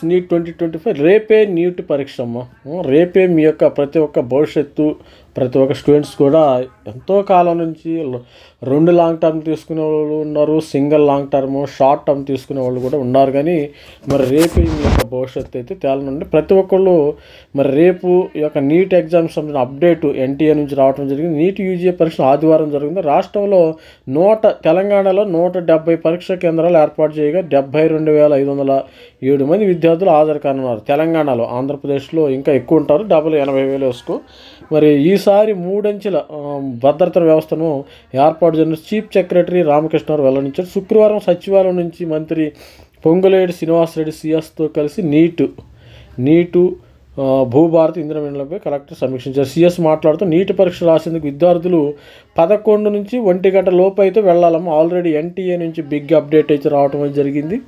Neat 2025 రేపే neat పరీక్ష అమ్మ. రేపే మీ యొక్క ప్రతి ఒక్క భవిష్యత్తు ప్రతి ఒక్క స్టూడెంట్స్ కూడా ఎంతో కాలం నుంచి 2 లాంగ్ టర్మ్ తీసుకునే వాళ్ళు ఉన్నారు, single long term short term తీసుకునే వాళ్ళు కూడా ఉన్నారు. కానీ మరి రేపు మీ యొక్క భవిష్యత్తు అయితే తేలనండి. ప్రతి ఒక్కళ్ళు మరి రేపు ఈ యొక్క నీట్ ఎగ్జామ్స్ సంబంధించిన అప్డేట్ ఎన్టీఏ నుంచి రావడం జరిగింది. నీట్ యూజీ పరీక్ష ఆదివారం జరిగింది. రాష్ట్రంలో తెలంగాణలో 170 పరీక్షా కేంద్రాలు ఏర్పాటు చేయగా 72,507 మంది విద్యార్థులు హాజరు కానున్నారు. తెలంగాణలో, ఆంధ్రప్రదేశ్లో ఇంకా ఎక్కువ ఉంటారు, 80,000 వేసుకో. మరి ఈసారి 3 అంచెల భద్రతా వ్యవస్థను ఏర్పాటు చేసిన చీఫ్ సెక్రటరీ రామకృష్ణారావు వెల్లడించారు. శుక్రవారం సచివాలయం నుంచి మంత్రి పొంగులేటి శ్రీనివాసరెడ్డి సిఎస్తో కలిసి నీటు భూభారతి ఇంద్రమీనలపై కలెక్టర్ సమీక్షించారు. సిఎస్ మాట్లాడుతూ నీటి పరీక్ష రాసేందుకు విద్యార్థులు 11 నుంచి 1 గంట లోపు అయితే వెళ్ళాలమ్మా. ఆల్రెడీ ఎన్టీఏ నుంచి బిగ్ అప్డేట్ అయితే రావడం జరిగింది.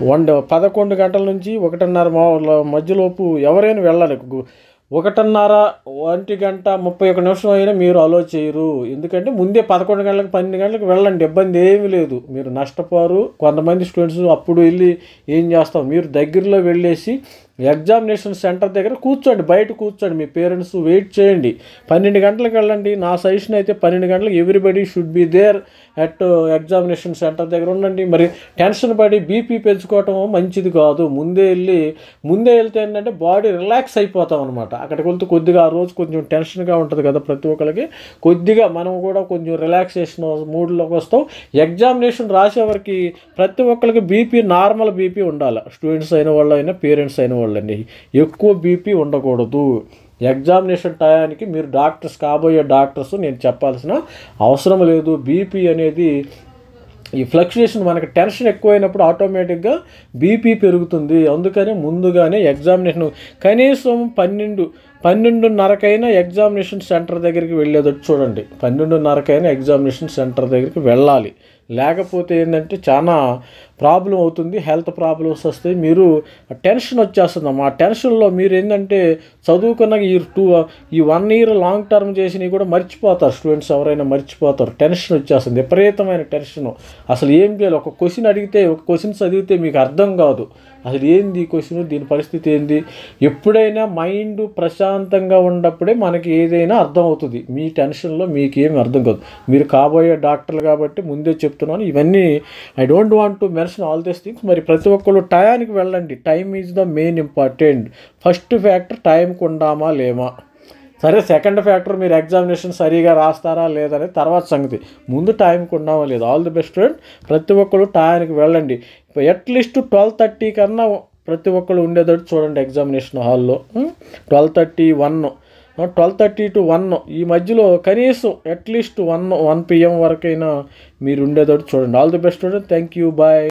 11 గంటల నుంచి 1:30 మధ్యలోపు ఎవరైనా వెళ్ళాలి. 1:30 గంట 31 నిమిషం అయినా మీరు అలో చేయరు. ఎందుకంటే ముందే 11 గంటలకు 12 గంటలకు వెళ్ళండి, ఇబ్బంది ఏమీ లేదు, మీరు నష్టపోరు. కొంతమంది స్టూడెంట్స్ అప్పుడు వెళ్ళి ఏం చేస్తాం, మీరు దగ్గరలో వెళ్ళేసి ఎగ్జామినేషన్ సెంటర్ దగ్గర కూర్చోండి, బయట కూర్చోండి, మీ పేరెంట్స్ వెయిట్ చేయండి. 12 గంటలకు వెళ్ళండి. నా సజెషన్ అయితే 12 గంటలకు everybody should be there at examination centre దగ్గర ఉండండి. మరి టెన్షన్ పడి బీపీ పెంచుకోవటం మంచిది కాదు. ముందే వెళ్తే ఏంటంటే బాడీ రిలాక్స్ అయిపోతాం అనమాట. అక్కడికి వెళ్తే కొద్దిగా ఆ రోజు కొంచెం టెన్షన్గా ఉంటుంది కదా ప్రతి ఒక్కరికి, కొద్దిగా మనం కూడా కొంచెం రిలాక్సేషన్ మూడ్లోకి వస్తాం. ఎగ్జామినేషన్ రాసేవారికి ప్రతి ఒక్కరికి నార్మల్ బీపీ ఉండాలి. స్టూడెంట్స్ అయిన వాళ్ళు అయినా పేరెంట్స్ అయిన వాళ్ళండి, ఎక్కువ బీపీ ఉండకూడదు. ఎగ్జామినేషన్ టయానికి మీరు కాబోయే డాక్టర్స్ నేను చెప్పాల్సిన అవసరం లేదు. బీపీ అనేది ఈ ఫ్లక్చుయేషన్, మనకి టెన్షన్ ఎక్కువైనప్పుడు ఆటోమేటిక్గా బీపీ పెరుగుతుంది. అందుకని ముందుగానే ఎగ్జామినేషన్ కనీసం 12:30కైనా ఎగ్జామినేషన్ సెంటర్ దగ్గరికి వెళ్ళేటట్టు చూడండి. 12:30కైనా ఎగ్జామినేషన్ సెంటర్ దగ్గరికి వెళ్ళాలి. లేకపోతే ఏంటంటే చాలా ప్రాబ్లం అవుతుంది, హెల్త్ ప్రాబ్లమ్స్ వస్తాయి. మీరు టెన్షన్ వచ్చేస్తుందమ్మా. ఆ టెన్షన్లో మీరు ఏంటంటే చదువుకున్న ఈ 1 ఇయర్ లాంగ్ టర్మ్ చేసినవి కూడా మర్చిపోతారు. స్టూడెంట్స్ ఎవరైనా మర్చిపోతారు. టెన్షన్ వచ్చేస్తుంది, విపరీతమైన టెన్షన్. అసలు ఏం చేయాలి, ఒక క్వశ్చన్ చదివితే మీకు అర్థం కాదు, అసలు ఏంది ఈ క్వశ్చన్, దీని పరిస్థితి ఏంది. ఎప్పుడైనా మైండ్ ప్రశాంతంగా ఉన్నప్పుడే మనకి ఏదైనా అర్థం అవుతుంది. మీ టెన్షన్లో మీకేమి అర్థం కాదు. మీరు కాబోయే డాక్టర్లు కాబట్టి ముందే చెప్తున్నాను. ఇవన్నీ I don't want to mention all these things. మరి ప్రతి ఒక్కళ్ళు టయానికి వెళ్ళండి. Time is the main important. First factor టైంకి ఉండామా లేమా. సరే, సెకండ్ ఫ్యాక్టర్ మీరు ఎగ్జామినేషన్ సరిగా రాస్తారా లేదనేది తర్వాత సంగతి. ముందు టైంకి ఉన్నామా లేదు. All the best student. ప్రతి ఒక్కళ్ళు టయానికి వెళ్ళండి. అట్లీస్ట్ 12:30 కన్నా ప్రతి ఒక్కళ్ళు ఉండేటట్టు చూడండి ఎగ్జామినేషన్ హాల్లో. 12:30 to 1 ఈ మధ్యలో కనీసం అట్లీస్ట్ 1 PM వరకైనా మీరు ఉండేటట్టు చూడండి. All the best student. Thank you, bye.